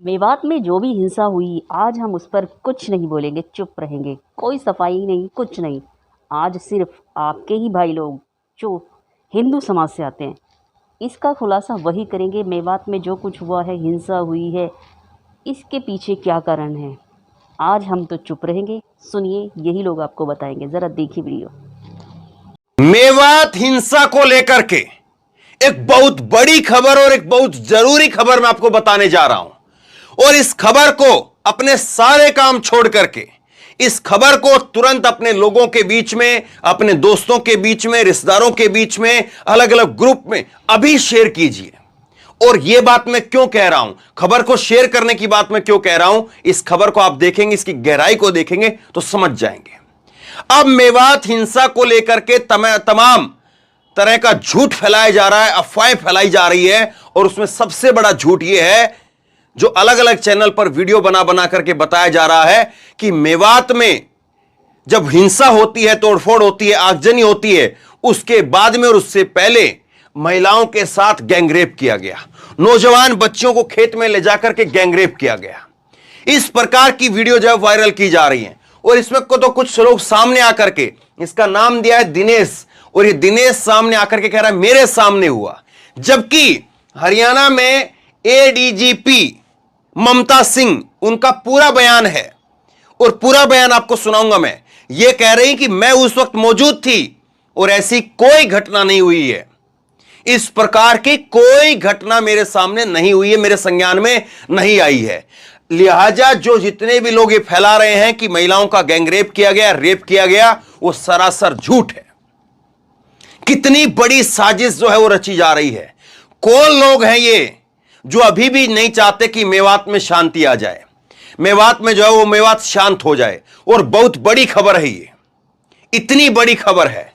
मेवात में जो भी हिंसा हुई, आज हम उस पर कुछ नहीं बोलेंगे, चुप रहेंगे। कोई सफाई नहीं, कुछ नहीं। आज सिर्फ आपके ही भाई लोग जो हिंदू समाज से आते हैं, इसका खुलासा वही करेंगे। मेवात में जो कुछ हुआ है, हिंसा हुई है, इसके पीछे क्या कारण है। आज हम तो चुप रहेंगे, सुनिए, यही लोग आपको बताएंगे। ज़रा देखिए वीडियो। मेवात हिंसा को लेकर के एक बहुत बड़ी खबर और एक बहुत जरूरी खबर मैं आपको बताने जा रहा हूं। और इस खबर को अपने सारे काम छोड़ करके इस खबर को तुरंत अपने लोगों के बीच में, अपने दोस्तों के बीच में, रिश्तेदारों के बीच में, अलग अलग ग्रुप में अभी शेयर कीजिए। और यह बात मैं क्यों कह रहा हूं, खबर को शेयर करने की बात मैं क्यों कह रहा हूं, इस खबर को आप देखेंगे, इसकी गहराई को देखेंगे तो समझ जाएंगे। अब मेवात हिंसा को लेकर के तमाम तरह का झूठ फैलाया जा रहा है, अफवाहें फैलाई जा रही है। और उसमें सबसे बड़ा झूठ यह है जो अलग अलग चैनल पर वीडियो बना बना करके बताया जा रहा है कि मेवात में जब हिंसा होती है, तोड़फोड़ होती है, आगजनी होती है, उसके बाद में और उससे पहले महिलाओं के साथ गैंगरेप किया गया, नौजवान बच्चों को खेत में ले जाकर के गैंगरेप किया गया। इस प्रकार की वीडियो जब वायरल की जा रही है और इसमें को तो कुछ लोग सामने आकर के, इसका नाम दिया है दिनेश, और ये दिनेश सामने आकर के कह रहा है मेरे सामने हुआ। जबकि हरियाणा में एडीजीपी ममता सिंह, उनका पूरा बयान है और पूरा बयान आपको सुनाऊंगा मैं। ये कह रही कि मैं उस वक्त मौजूद थी और ऐसी कोई घटना नहीं हुई है, इस प्रकार की कोई घटना मेरे सामने नहीं हुई है, मेरे संज्ञान में नहीं आई है। लिहाजा जो जितने भी लोग ये फैला रहे हैं कि महिलाओं का गैंगरेप किया गया, रेप किया गया, वो सरासर झूठ है। कितनी बड़ी साजिश जो है वो रची जा रही है। कौन लोग हैं ये जो अभी भी नहीं चाहते कि मेवात में शांति आ जाए, मेवात में जो है वो मेवात शांत हो जाए। और बहुत बड़ी खबर है ये, इतनी बड़ी खबर है।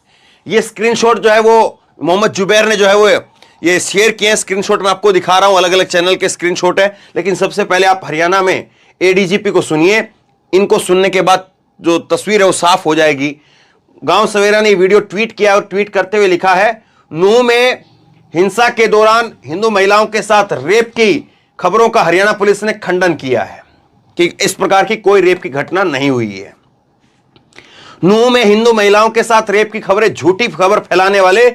ये स्क्रीनशॉट जो है वो मोहम्मद जुबैर ने जो है वो ये शेयर किए। स्क्रीनशॉट मैं आपको दिखा रहा हूं, अलग अलग चैनल के स्क्रीनशॉट है। लेकिन सबसे पहले आप हरियाणा में एडीजीपी को सुनिए। इनको सुनने के बाद जो तस्वीर है वो साफ हो जाएगी। गांव सवेरा ने वीडियो ट्वीट किया और ट्वीट करते हुए लिखा है, नूह में हिंसा के दौरान हिंदू महिलाओं के साथ रेप की खबरों का हरियाणा पुलिस ने खंडन किया है कि इस प्रकार की कोई रेप की घटना नहीं हुई है। नूह में हिंदू महिलाओं के साथ रेप की खबरें, झूठी खबर फैलाने वाले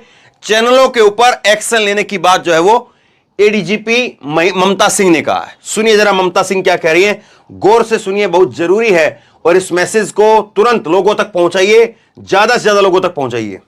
चैनलों के ऊपर एक्शन लेने की बात जो है वो एडीजीपी ममता सिंह ने कहा है। सुनिए जरा ममता सिंह क्या कह रही है, गौर से सुनिए, बहुत जरूरी है। और इस मैसेज को तुरंत लोगों तक पहुंचाइए, ज्यादा से ज्यादा लोगों तक पहुंचाइए।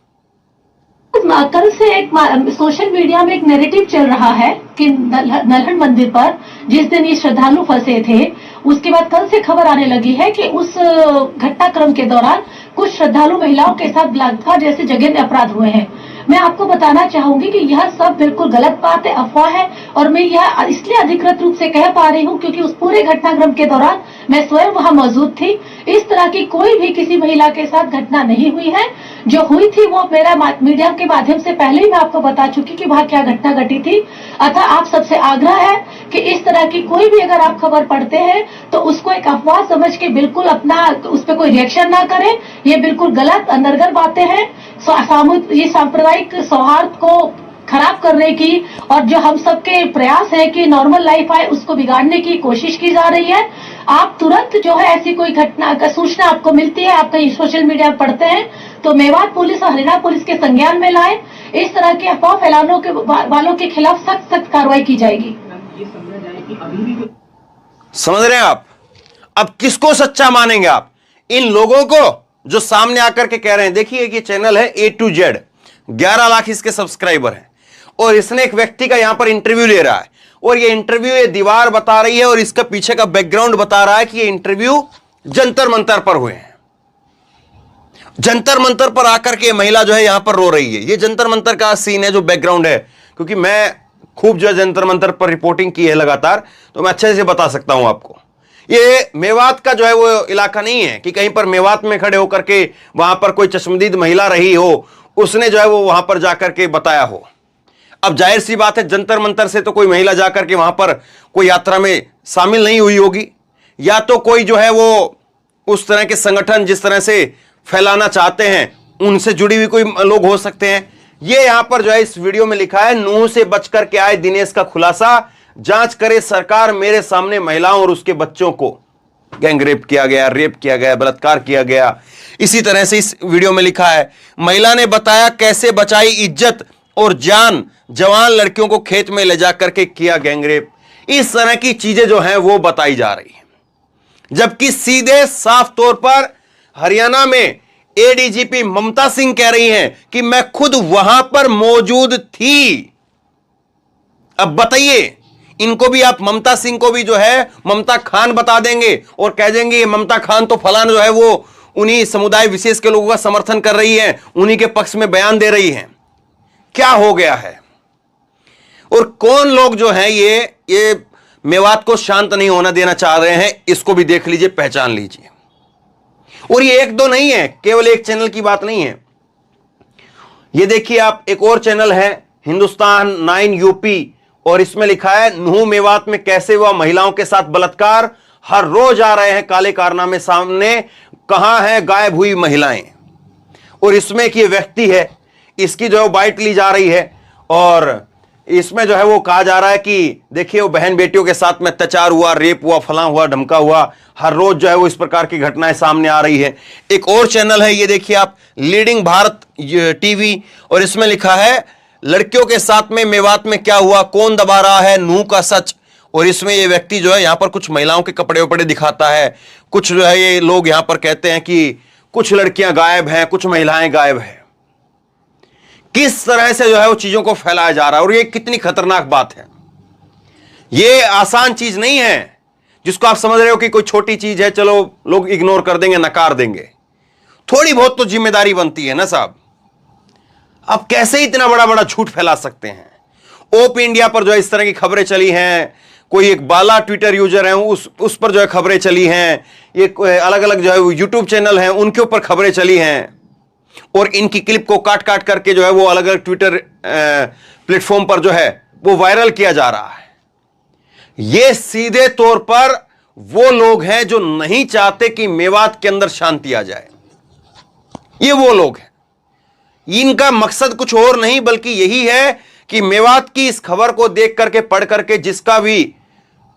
कल से एक सोशल मीडिया में एक नैरेटिव चल रहा है कि नल्हड़ मंदिर पर जिस दिन ये श्रद्धालु फंसे थे, उसके बाद कल से खबर आने लगी है कि उस घटनाक्रम के दौरान कुछ श्रद्धालु महिलाओं के साथ बलात्कार जैसे जघन्य अपराध हुए हैं। मैं आपको बताना चाहूंगी कि यह सब बिल्कुल गलत बात है, अफवाह है। और मैं यह इसलिए अधिकृत रूप से कह पा रही हूं क्योंकि उस पूरे घटनाक्रम के दौरान मैं स्वयं वहां मौजूद थी। इस तरह की कोई भी किसी महिला के साथ घटना नहीं हुई है। जो हुई थी वो मेरा मीडिया के माध्यम से पहले ही मैं आपको बता चुकी कि वहाँ क्या घटना घटी थी। अतः आप सबसे आग्रह है कि इस तरह की कोई भी अगर आप खबर पढ़ते हैं तो उसको एक अफवाह समझ के बिल्कुल अपना उस पर कोई रिएक्शन ना करें। ये बिल्कुल गलत अनर्गल बातें हैं। ये सांप्रदायिक सौहार्द को खराब करने की और जो हम सबके प्रयास है कि नॉर्मल लाइफ आए, उसको बिगाड़ने की कोशिश की जा रही है। आप तुरंत जो है ऐसी कोई घटना का सूचना आपको मिलती है, आप कहीं सोशल मीडिया पर पढ़ते हैं, तो मेवात पुलिस और हरियाणा पुलिस के संज्ञान में लाए। इस तरह के अफवाह फैलाने के वालों के खिलाफ सख्त सख्त कार्रवाई की जाएगी। समझ रहे हैं आप? अब किसको सच्चा मानेंगे आप? इन लोगों को जो सामने आकर के कह रहे हैं। देखिए ये चैनल है A to Z, 11 लाख इसके सब्सक्राइबर हैं और इसने एक व्यक्ति का यहां पर इंटरव्यू ले रहा है और ये इंटरव्यू ये दीवार बता रही है और इसका पीछे का बैकग्राउंड बता रहा है कि ये इंटरव्यू जंतर मंतर पर हुए हैं। जंतर मंतर पर आकर के महिला जो है यहां पर रो रही है। ये जंतर मंतर का सीन है जो बैकग्राउंड है, क्योंकि मैं खूब जो है जंतर मंतर पर रिपोर्टिंग की है लगातार, तो मैं अच्छे से बता सकता हूं आपको। ये मेवात का जो है वो इलाका नहीं है कि कहीं पर मेवात में खड़े होकर के वहां पर कोई चश्मदीद महिला रही हो, उसने जो है वो वहां पर जाकर के बताया हो। अब जाहिर सी बात है जंतर मंतर से तो कोई महिला जाकर के वहां पर कोई यात्रा में शामिल नहीं हुई होगी, या तो कोई जो है वो उस तरह के संगठन जिस तरह से फैलाना चाहते हैं उनसे जुड़ी हुई कोई लोग हो सकते हैं। ये यहां पर जो है इस वीडियो में लिखा है, नूह से बचकर के आए दिनेश का खुलासा, जांच करे सरकार, मेरे सामने महिलाओं और उसके बच्चों को गैंग रेप किया गया, रेप किया गया, बलात्कार किया गया। इसी तरह से इस वीडियो में लिखा है, महिला ने बताया कैसे बचाई इज्जत और जान, जवान लड़कियों को खेत में ले जाकर के किया गैंग रेप। इस तरह की चीजें जो हैं वो बताई जा रही हैं, जबकि सीधे साफ तौर पर हरियाणा में एडीजीपी ममता सिंह कह रही हैं कि मैं खुद वहां पर मौजूद थी। अब बताइए, इनको भी आप ममता सिंह को भी जो है ममता खान बता देंगे और कह देंगे ये ममता खान तो फलाना जो है वो उन्हीं समुदाय विशेष के लोगों का समर्थन कर रही है, उन्हीं के पक्ष में बयान दे रही हैं। क्या हो गया है? और कौन लोग जो हैं ये मेवात को शांत नहीं होना देना चाह रहे हैं, इसको भी देख लीजिए, पहचान लीजिए। और ये एक दो नहीं है, केवल एक चैनल की बात नहीं है। ये देखिए आप, एक और चैनल है हिंदुस्तान 9 यूपी, और इसमें लिखा है नूह मेवात में कैसे हुआ महिलाओं के साथ बलात्कार, हर रोज आ रहे हैं काले कारनामे सामने, कहां है गायब हुई महिलाएं। और इसमें एक ये व्यक्ति है, इसकी जो है बाइट ली जा रही है, और इसमें जो है वो कहा जा रहा है कि देखिए वो बहन बेटियों के साथ में अत्याचार हुआ, रेप हुआ, फलां हुआ, धमका हुआ, हर रोज जो है वो इस प्रकार की घटनाएं सामने आ रही है। एक और चैनल है, ये देखिए आप, लीडिंग भारत टीवी, और इसमें लिखा है लड़कियों के साथ में मेवात में क्या हुआ, कौन दबा रहा है नूह का सच। और इसमें ये व्यक्ति जो है यहां पर कुछ महिलाओं के कपड़े वपड़े दिखाता है, कुछ जो है ये लोग यहां पर कहते हैं कि कुछ लड़कियां गायब हैं, कुछ महिलाएं गायब हैं। किस तरह से जो है वो चीजों को फैलाया जा रहा है, और ये कितनी खतरनाक बात है। ये आसान चीज नहीं है जिसको आप समझ रहे हो कि कोई छोटी चीज है, चलो लोग इग्नोर कर देंगे, नकार देंगे। थोड़ी बहुत तो जिम्मेदारी बनती है ना साहब। अब कैसे इतना बड़ा बड़ा झूठ फैला सकते हैं? ओप इंडिया पर जो है इस तरह की खबरें चली हैं, कोई एक बाला ट्विटर यूजर है उस पर जो है खबरें चली हैं, ये अलग अलग जो है यूट्यूब चैनल हैं उनके ऊपर खबरें चली हैं, और इनकी क्लिप को काट काट करके जो है वो अलग अलग ट्विटर प्लेटफॉर्म पर जो है वो वायरल किया जा रहा है। ये सीधे तौर पर वो लोग हैं जो नहीं चाहते कि मेवात के अंदर शांति आ जाए। ये वो लोग हैं, इनका मकसद कुछ और नहीं बल्कि यही है कि मेवात की इस खबर को देख करके, पढ़ करके, जिसका भी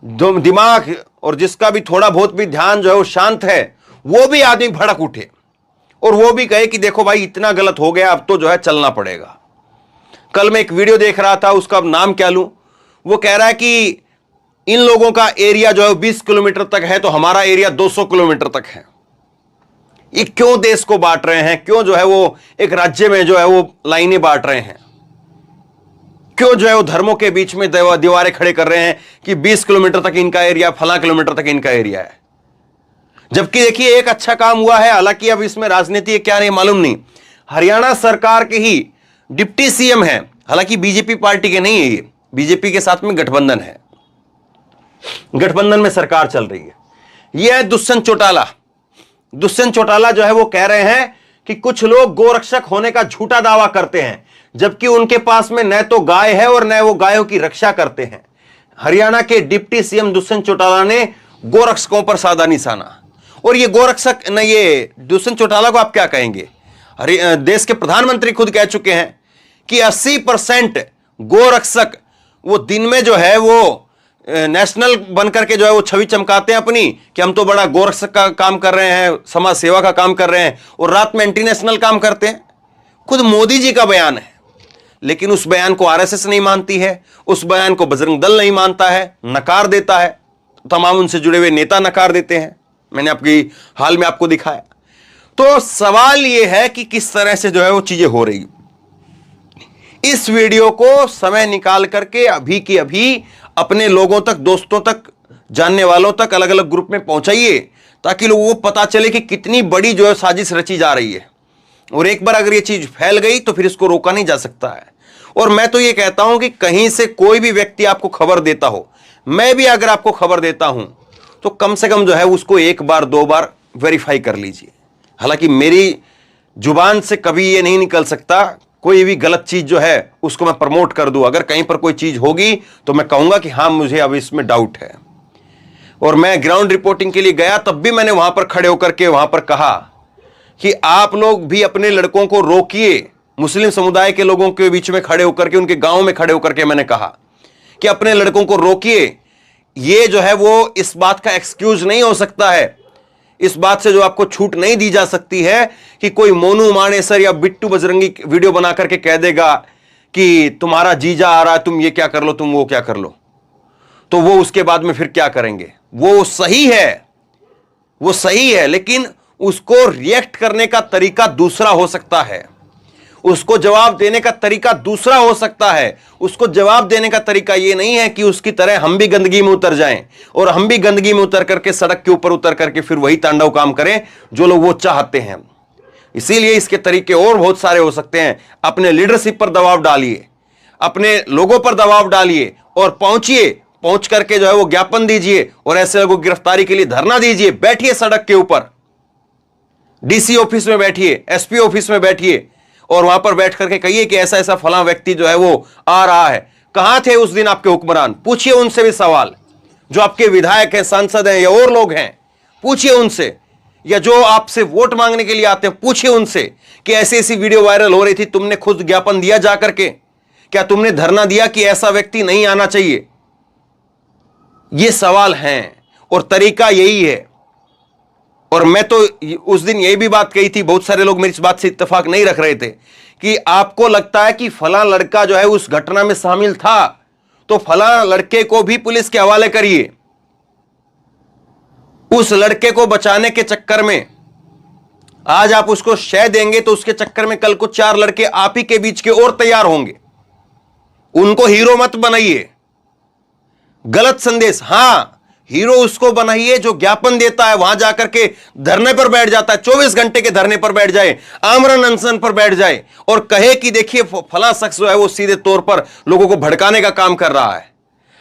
दिमाग और जिसका भी थोड़ा बहुत भी ध्यान जो है वो शांत है, वो भी आदमी भड़क उठे और वो भी कहे कि देखो भाई इतना गलत हो गया, अब तो जो है चलना पड़ेगा। कल मैं एक वीडियो देख रहा था, उसका नाम क्या लूं, वो कह रहा है कि इन लोगों का एरिया जो है 20 किलोमीटर तक है तो हमारा एरिया 200 किलोमीटर तक है। ये क्यों देश को बांट रहे हैं? क्यों जो है वो एक राज्य में जो है वो लाइनें बांट रहे हैं? क्यों जो है वो धर्मों के बीच में दीवारें खड़े कर रहे हैं कि 20 किलोमीटर तक इनका एरिया, फला किलोमीटर तक इनका एरिया है? जबकि देखिए एक अच्छा काम हुआ है, हालांकि अब इसमें राजनीति है क्या नहीं मालूम नहीं, हरियाणा सरकार के ही डिप्टी सीएम है, हालांकि बीजेपी पार्टी के नहीं है, ये बीजेपी के साथ में गठबंधन है, गठबंधन में सरकार चल रही है। यह है दुष्यंत चौटाला। दुष्यंत चौटाला जो है वो कह रहे हैं कि कुछ लोग गोरक्षक होने का झूठा दावा करते हैं, जबकि उनके पास में न तो गाय है और न वो गायों की रक्षा करते हैं। हरियाणा के डिप्टी सीएम दुष्यंत चौटाला ने गोरक्षकों पर साधा निशाना। और ये गोरक्षक न, ये दुष्यंत चौटाला को आप क्या कहेंगे? देश के प्रधानमंत्री खुद कह चुके हैं कि 80% गोरक्षक वो दिन में जो है वो नेशनल बनकर के जो है वो छवि चमकाते हैं अपनी कि हम तो बड़ा गोरक्षक का काम कर रहे हैं, समाज सेवा का काम कर रहे हैं, और रात में एंटी नेशनल काम करते हैं। खुद मोदी जी का बयान है, लेकिन उस बयान को आरएसएस नहीं मानती है, उस बयान को बजरंग दल नहीं मानता है, नकार देता है, तमाम उनसे जुड़े हुए नेता नकार देते हैं। मैंने आपकी हाल में आपको दिखाया। तो सवाल यह है कि किस तरह से जो है वो चीजें हो रही। इस वीडियो को समय निकाल करके अभी की अभी अपने लोगों तक, दोस्तों तक, जानने वालों तक अलग अलग ग्रुप में पहुंचाइए, ताकि लोगों को पता चले कि कितनी बड़ी जो है साजिश रची जा रही है। और एक बार अगर ये चीज फैल गई तो फिर इसको रोका नहीं जा सकता है। और मैं तो ये कहता हूं कि कहीं से कोई भी व्यक्ति आपको खबर देता हो, मैं भी अगर आपको खबर देता हूं, तो कम से कम जो है उसको एक बार दो बार वेरीफाई कर लीजिए। हालांकि मेरी जुबान से कभी ये नहीं निकल सकता कोई भी गलत चीज जो है उसको मैं प्रमोट कर दूं। अगर कहीं पर कोई चीज होगी तो मैं कहूंगा कि हाँ मुझे अब इसमें डाउट है। और मैं ग्राउंड रिपोर्टिंग के लिए गया, तब भी मैंने वहां पर खड़े होकर के वहां पर कहा कि आप लोग भी अपने लड़कों को रोकिए। मुस्लिम समुदाय के लोगों के बीच में खड़े होकर के, उनके गांव में खड़े होकर के मैंने कहा कि अपने लड़कों को रोकिए, ये जो है वो इस बात का एक्सक्यूज नहीं हो सकता है। इस बात से जो आपको छूट नहीं दी जा सकती है कि कोई मोनू मानेसर या बिट्टू बजरंगी वीडियो बना करके कह देगा कि तुम्हारा जीजा आ रहा है, तुम ये क्या कर लो, तुम वो क्या कर लो, तो वो उसके बाद में फिर क्या करेंगे। वो सही है, वो सही है, लेकिन उसको रिएक्ट करने का तरीका दूसरा हो सकता है, उसको जवाब देने का तरीका दूसरा हो सकता है। उसको जवाब देने का तरीका यह नहीं है कि उसकी तरह हम भी गंदगी में उतर जाएं और हम भी गंदगी में उतर करके सड़क के ऊपर उतर करके फिर वही तांडव काम करें जो लोग वो चाहते हैं। इसीलिए इसके तरीके और बहुत सारे हो सकते हैं। अपने लीडरशिप पर दबाव डालिए, अपने लोगों पर दबाव डालिए और पहुंच करके जो है वो ज्ञापन दीजिए और ऐसे लोगों की गिरफ्तारी के लिए धरना दीजिए। बैठिए सड़क के ऊपर, डीसी ऑफिस में बैठिए, एसपी ऑफिस में बैठिए और वहां पर बैठ करके कहिए कि ऐसा ऐसा फलां व्यक्ति जो है वो आ रहा है। कहां थे उस दिन आपके हुक्मरान? पूछिए उनसे भी सवाल, जो आपके विधायक हैं, सांसद हैं या और लोग हैं, पूछिए उनसे। या जो आपसे वोट मांगने के लिए आते हैं, पूछिए उनसे कि ऐसी ऐसी वीडियो वायरल हो रही थी, तुमने खुद ज्ञापन दिया जा करके? क्या तुमने धरना दिया कि ऐसा व्यक्ति नहीं आना चाहिए? ये सवाल हैं और तरीका यही है। और मैं तो उस दिन यही भी बात कही थी, बहुत सारे लोग मेरी इस बात से इत्तेफाक नहीं रख रहे थे कि आपको लगता है कि फलां लड़का जो है उस घटना में शामिल था, तो फलां लड़के को भी पुलिस के हवाले करिए। उस लड़के को बचाने के चक्कर में आज आप उसको शय देंगे तो उसके चक्कर में कल को 4 लड़के आप ही के बीच के और तैयार होंगे। उनको हीरो मत बनाइए। गलत संदेश, हां हीरो उसको बनाइए जो ज्ञापन देता है, वहां जाकर के धरने पर बैठ जाता है, 24 घंटे के धरने पर बैठ जाए, आमरण अनशन पर बैठ जाए और कहे कि देखिए फला शख्स जो है वो सीधे तौर पर लोगों को भड़काने का काम कर रहा है।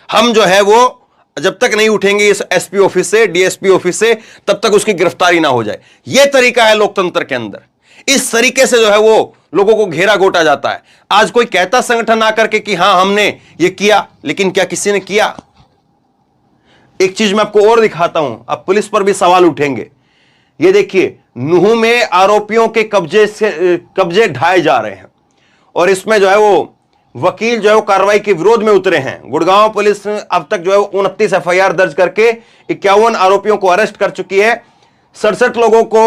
हम जो है वो जब तक नहीं उठेंगे इस एसपी ऑफिस से, डीएसपी ऑफिस से, तब तक उसकी गिरफ्तारी ना हो जाए। यह तरीका है लोकतंत्र के अंदर। इस तरीके से जो है वो लोगों को घेरा गोटा जाता है। आज कोई कहता संगठन आकर के कि हां हमने ये किया, लेकिन क्या किसी ने किया? एक चीज मैं आपको और दिखाता हूं, अब पुलिस पर भी सवाल उठेंगे। ये देखिए, नूह में आरोपियों के कब्जे ढाए जा रहे हैं और इसमें जो है वो वकील जो है वो कार्रवाई के विरोध में उतरे हैं। गुड़गांव पुलिस अब तक जो है 29 एफआईआर दर्ज करके 51 आरोपियों को अरेस्ट कर चुकी है। 67 लोगों को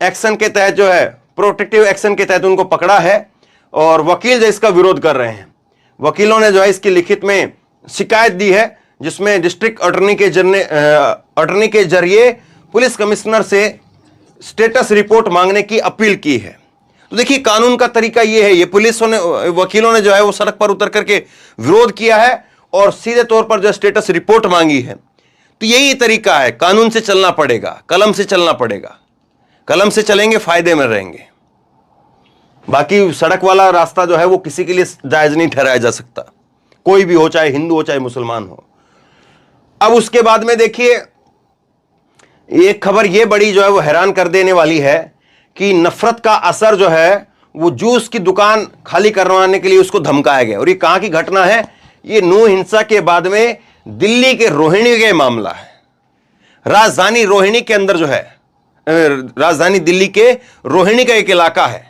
एक्शन के तहत जो है प्रोटेक्टिव एक्शन के तहत उनको पकड़ा है और वकील जो इसका विरोध कर रहे हैं। वकीलों ने जो है इसकी लिखित में शिकायत दी है, जिसमें डिस्ट्रिक्ट अटॉर्नी के जरिए पुलिस कमिश्नर से स्टेटस रिपोर्ट मांगने की अपील की है। तो देखिए, कानून का तरीका यह है। ये वकीलों ने जो है वो सड़क पर उतर करके विरोध किया है और सीधे तौर पर जो स्टेटस रिपोर्ट मांगी है। तो यही तरीका है, कानून से चलना पड़ेगा, कलम से चलना पड़ेगा। कलम से चलेंगे, फायदे में रहेंगे। बाकी सड़क वाला रास्ता जो है वो किसी के लिए जायज नहीं ठहराया जा सकता, कोई भी हो, चाहे हिंदू हो चाहे मुसलमान हो। अब उसके बाद में देखिए, एक खबर ये बड़ी जो है वो हैरान कर देने वाली है कि नफरत का असर जो है वो जूस की दुकान खाली करवाने के लिए उसको धमकाया गया। और ये कहां की घटना है? ये नूह हिंसा के बाद में दिल्ली के रोहिणी का मामला है। राजधानी रोहिणी के अंदर जो है, राजधानी दिल्ली के रोहिणी का एक इलाका है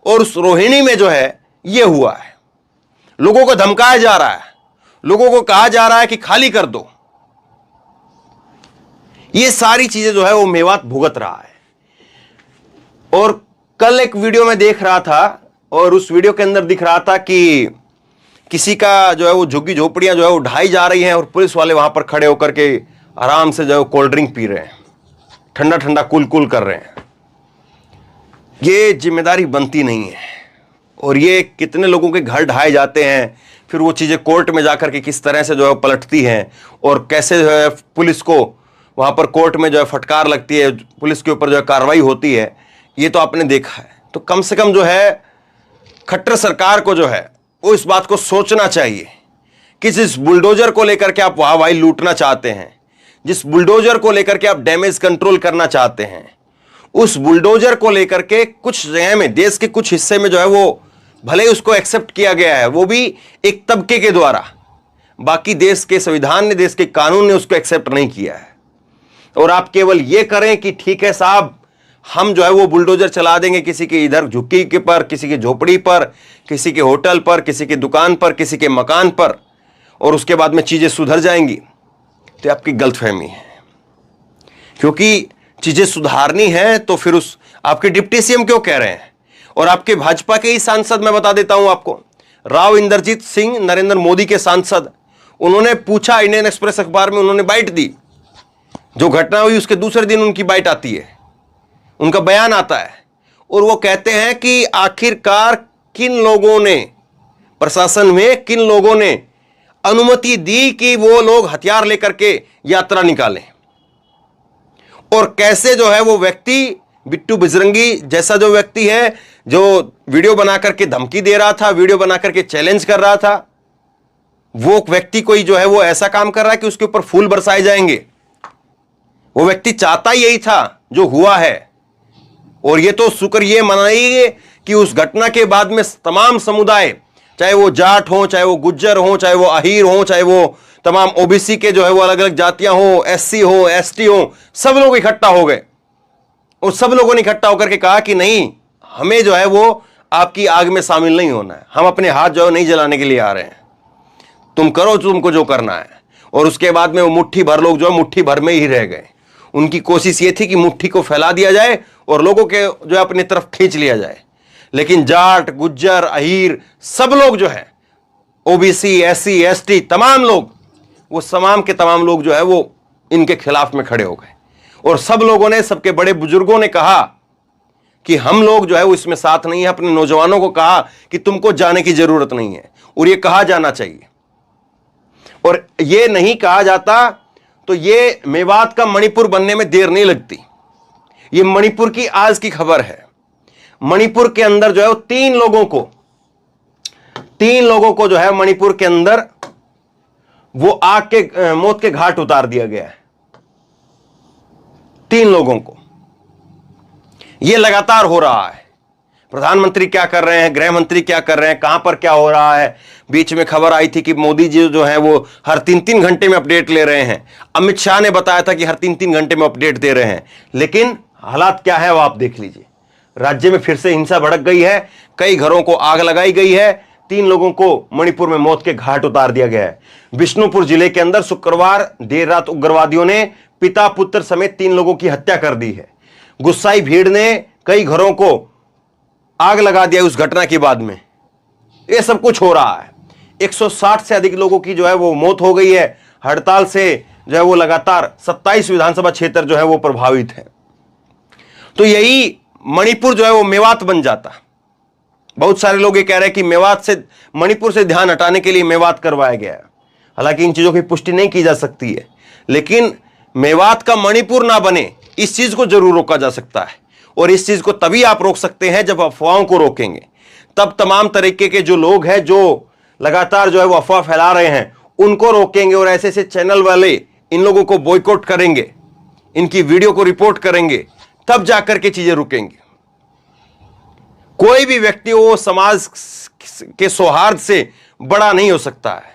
और उस रोहिणी में जो है ये हुआ है। लोगों को धमकाया जा रहा है, लोगों को कहा जा रहा है कि खाली कर दो। ये सारी चीजें जो है वो मेवात भुगत रहा है। और कल एक वीडियो में देख रहा था और उस वीडियो के अंदर दिख रहा था कि किसी का जो है वो झुग्गी झोपड़ियां जो है वो ढाई जा रही हैं और पुलिस वाले वहां पर खड़े होकर के आराम से जो है कोल्ड ड्रिंक पी रहे हैं, ठंडा ठंडा कूल कूल कर रहे हैं। ये जिम्मेदारी बनती नहीं है। और ये कितने लोगों के घर ढाए जाते हैं, फिर वो चीजें कोर्ट में जाकर के किस तरह से जो है पलटती हैं और कैसे जो है पुलिस को वहां पर कोर्ट में जो है फटकार लगती है, पुलिस के ऊपर जो है कार्रवाई होती है, ये तो आपने देखा है। तो कम से कम जो है खट्टर सरकार को जो है वो इस बात को सोचना चाहिए कि जिस बुलडोजर को लेकर के आप वाहवाही लूटना चाहते हैं, जिस बुलडोजर को लेकर के आप डैमेज कंट्रोल करना चाहते हैं, उस बुलडोजर को लेकर के कुछ जगह में, देश के कुछ हिस्से में जो है वो भले ही उसको एक्सेप्ट किया गया है, वो भी एक तबके के द्वारा, बाकी देश के संविधान ने, देश के कानून ने उसको एक्सेप्ट नहीं किया है। और आप केवल ये करें कि ठीक है साहब, हम जो है वो बुलडोजर चला देंगे किसी के इधर झुग्गी के पर, किसी की झोपड़ी पर, किसी के होटल पर, किसी की दुकान पर, किसी के मकान पर, और उसके बाद में चीज़ें सुधर जाएंगी, तो आपकी गलतफहमी है। क्योंकि चीज़ें सुधारनी है तो फिर उस आपके डिप्टी सीएम क्यों कह रहे हैं? और आपके भाजपा के ही सांसद, मैं बता देता हूं आपको, राव इंद्रजीत सिंह, नरेंद्र मोदी के सांसद, उन्होंने पूछा, इंडियन एक्सप्रेस अखबार में उन्होंने बाइट दी। जो घटना हुई उसके दूसरे दिन उनकी बाइट आती है, उनका बयान आता है, और वो कहते हैं कि आखिरकार किन लोगों ने, प्रशासन में किन लोगों ने अनुमति दी कि वो लोग हथियार लेकर के यात्रा निकालें, और कैसे जो है वो व्यक्ति, बिट्टू बजरंगी जैसा जो व्यक्ति है, जो वीडियो बना करके धमकी दे रहा था, वीडियो बना करके चैलेंज कर रहा था, वो व्यक्ति कोई जो है वो ऐसा काम कर रहा है कि उसके ऊपर फूल बरसाए जाएंगे। वो व्यक्ति चाहता यही था जो हुआ है। और ये तो शुक्र ये मनाइए कि उस घटना के बाद में तमाम समुदाय, चाहे वो जाट हो, चाहे वो गुज्जर हो, चाहे वो अहीर हो, चाहे वो तमाम ओबीसी के जो है वो अलग अलग जातियां हो, एससी हो, एसटी हो, सब लोग इकट्ठा हो गए। और सब लोगों ने इकट्ठा होकर के कहा कि नहीं, हमें जो है वो आपकी आग में शामिल नहीं होना है, हम अपने हाथ जो है नहीं जलाने के लिए आ रहे हैं, तुम करो तुमको जो करना है। और उसके बाद में वो मुट्ठी भर लोग जो है मुट्ठी भर में ही रह गए। उनकी कोशिश ये थी कि मुट्ठी को फैला दिया जाए और लोगों के जो है अपनी तरफ खींच लिया जाए। लेकिन जाट, गुज्जर, अहीर, सब लोग जो है, ओबीसी, एससी, एसटी, तमाम लोग, वो तमाम के तमाम लोग जो है वो इनके खिलाफ में खड़े हो गए। और सब लोगों ने, सबके बड़े बुजुर्गों ने कहा कि हम लोग जो है वो इसमें साथ नहीं है। अपने नौजवानों को कहा कि तुमको जाने की जरूरत नहीं है, और ये कहा जाना चाहिए। और ये नहीं कहा जाता तो ये मेवात का मणिपुर बनने में देर नहीं लगती। ये मणिपुर की आज की खबर है। मणिपुर के अंदर जो है वो तीन लोगों को जो है मणिपुर के अंदर वो आग के मौत के घाट उतार दिया गया है। 3 लोगों को। ये लगातार हो रहा है। प्रधानमंत्री क्या कर रहे हैं, गृह मंत्री क्या कर रहे हैं, कहां पर क्या हो रहा है। बीच में खबर आई थी कि मोदी जी जो है वो हर 3-3 घंटे में अपडेट ले रहे हैं। अमित शाह ने बताया था कि हर 3-3 घंटे में अपडेट दे रहे हैं। लेकिन हालात क्या है वो आप देख लीजिए। राज्य में फिर से हिंसा भड़क गई है, कई घरों को आग लगाई गई है, 3 लोगों को मणिपुर में मौत के घाट उतार दिया गया है। बिष्णुपुर जिले के अंदर शुक्रवार देर रात उग्रवादियों ने पिता पुत्र समेत 3 लोगों की हत्या कर दी है। गुस्साई भीड़ ने कई घरों को आग लगा दिया उस घटना के बाद में। यह सब कुछ हो रहा है। 160 से अधिक लोगों की जो है वो मौत हो गई है। हड़ताल से जो है वो लगातार 27 विधानसभा क्षेत्र जो है वो प्रभावित है। तो यही मणिपुर जो है वो मेवात बन जाता। बहुत सारे लोग ये कह रहे हैं कि मेवात से, मणिपुर से ध्यान हटाने के लिए मेवात करवाया गया है। हालांकि इन चीजों की पुष्टि नहीं की जा सकती है, लेकिन मेवात का मणिपुर ना बने, इस चीज को जरूर रोका जा सकता है। और इस चीज को तभी आप रोक सकते हैं जब अफवाहों को रोकेंगे। तब तमाम तरीके के जो लोग हैं जो लगातार जो है वो अफवाह फैला रहे हैं उनको रोकेंगे, और ऐसे ऐसे चैनल वाले इन लोगों को बॉयकॉट करेंगे, इनकी वीडियो को रिपोर्ट करेंगे, तब जाकर के चीजें रुकेंगी। कोई भी व्यक्ति वो समाज के सौहार्द से बड़ा नहीं हो सकता है।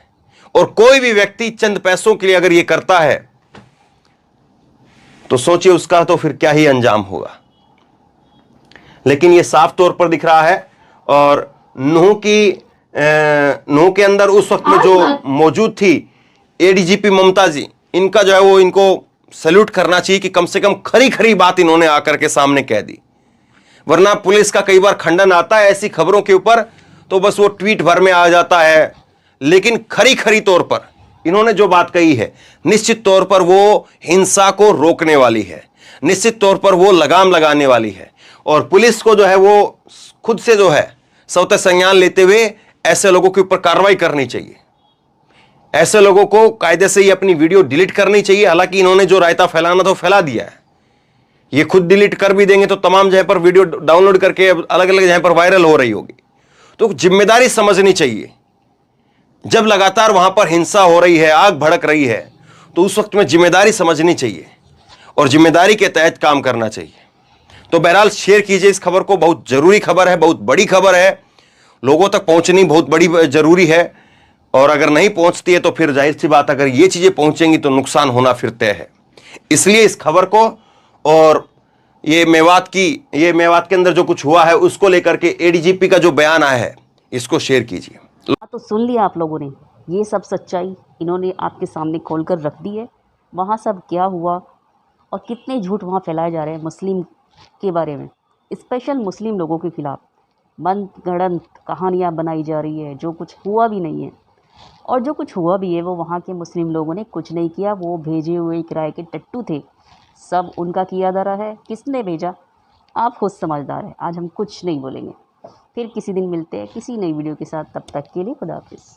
और कोई भी व्यक्ति चंद पैसों के लिए अगर ये करता है तो सोचिए उसका तो फिर क्या ही अंजाम होगा। लेकिन ये साफ तौर पर दिख रहा है। और नूह के अंदर उस वक्त में जो मौजूद थी एडीजीपी ममता जी, इनका जो है वो इनको सैल्यूट करना चाहिए कि कम से कम खरी खरी बात इन्होंने आकर के सामने कह दी। वरना पुलिस का कई बार खंडन आता है ऐसी खबरों के ऊपर, तो बस वो ट्वीट भर में आ जाता है। लेकिन खरी खरी तौर पर इन्होंने जो बात कही है, निश्चित तौर पर वो हिंसा को रोकने वाली है, निश्चित तौर पर वो लगाम लगाने वाली है। और पुलिस को जो है वो खुद से जो है स्वतः संज्ञान लेते हुए ऐसे लोगों के ऊपर कार्रवाई करनी चाहिए। ऐसे लोगों को कायदे से ही अपनी वीडियो डिलीट करनी चाहिए। हालांकि इन्होंने जो रायता फैलाना था वो फैला दिया है। ये खुद डिलीट कर भी देंगे तो तमाम जगह पर वीडियो डाउनलोड करके अलग अलग जगह पर वायरल हो रही होगी। तो जिम्मेदारी समझनी चाहिए। जब लगातार वहां पर हिंसा हो रही है, आग भड़क रही है, तो उस वक्त में जिम्मेदारी समझनी चाहिए और जिम्मेदारी के तहत काम करना चाहिए। तो बहरहाल शेयर कीजिए इस खबर को। बहुत जरूरी खबर है, बहुत बड़ी खबर है, लोगों तक पहुंचनी बहुत बड़ी जरूरी है। और अगर नहीं पहुंचती है तो फिर जाहिर सी बात, अगर ये चीजें पहुंचेंगी तो नुकसान होना फिर तय है। इसलिए इस खबर को और ये मेवात के अंदर जो कुछ हुआ है उसको लेकर के एडीजीपी का जो बयान आया है, इसको शेयर कीजिए। तो सुन लिया आप लोगों ने, ये सब सच्चाई इन्होंने आपके सामने खोल कर रख दी है। वहाँ सब क्या हुआ और कितने झूठ वहाँ फैलाए जा रहे हैं मुस्लिम के बारे में, स्पेशल मुस्लिम लोगों के ख़िलाफ़ मनगढ़ंत कहानियाँ बनाई जा रही है, जो कुछ हुआ भी नहीं है। और जो कुछ हुआ भी है वो वहाँ के मुस्लिम लोगों ने कुछ नहीं किया, वो भेजे हुए किराए के टट्टू थे, सब उनका किया जा रहा है। किसने भेजा? आप खुद समझदार हैं। आज हम कुछ नहीं बोलेंगे, फिर किसी दिन मिलते हैं किसी नई वीडियो के साथ। तब तक के लिए खुदा हाफिज़।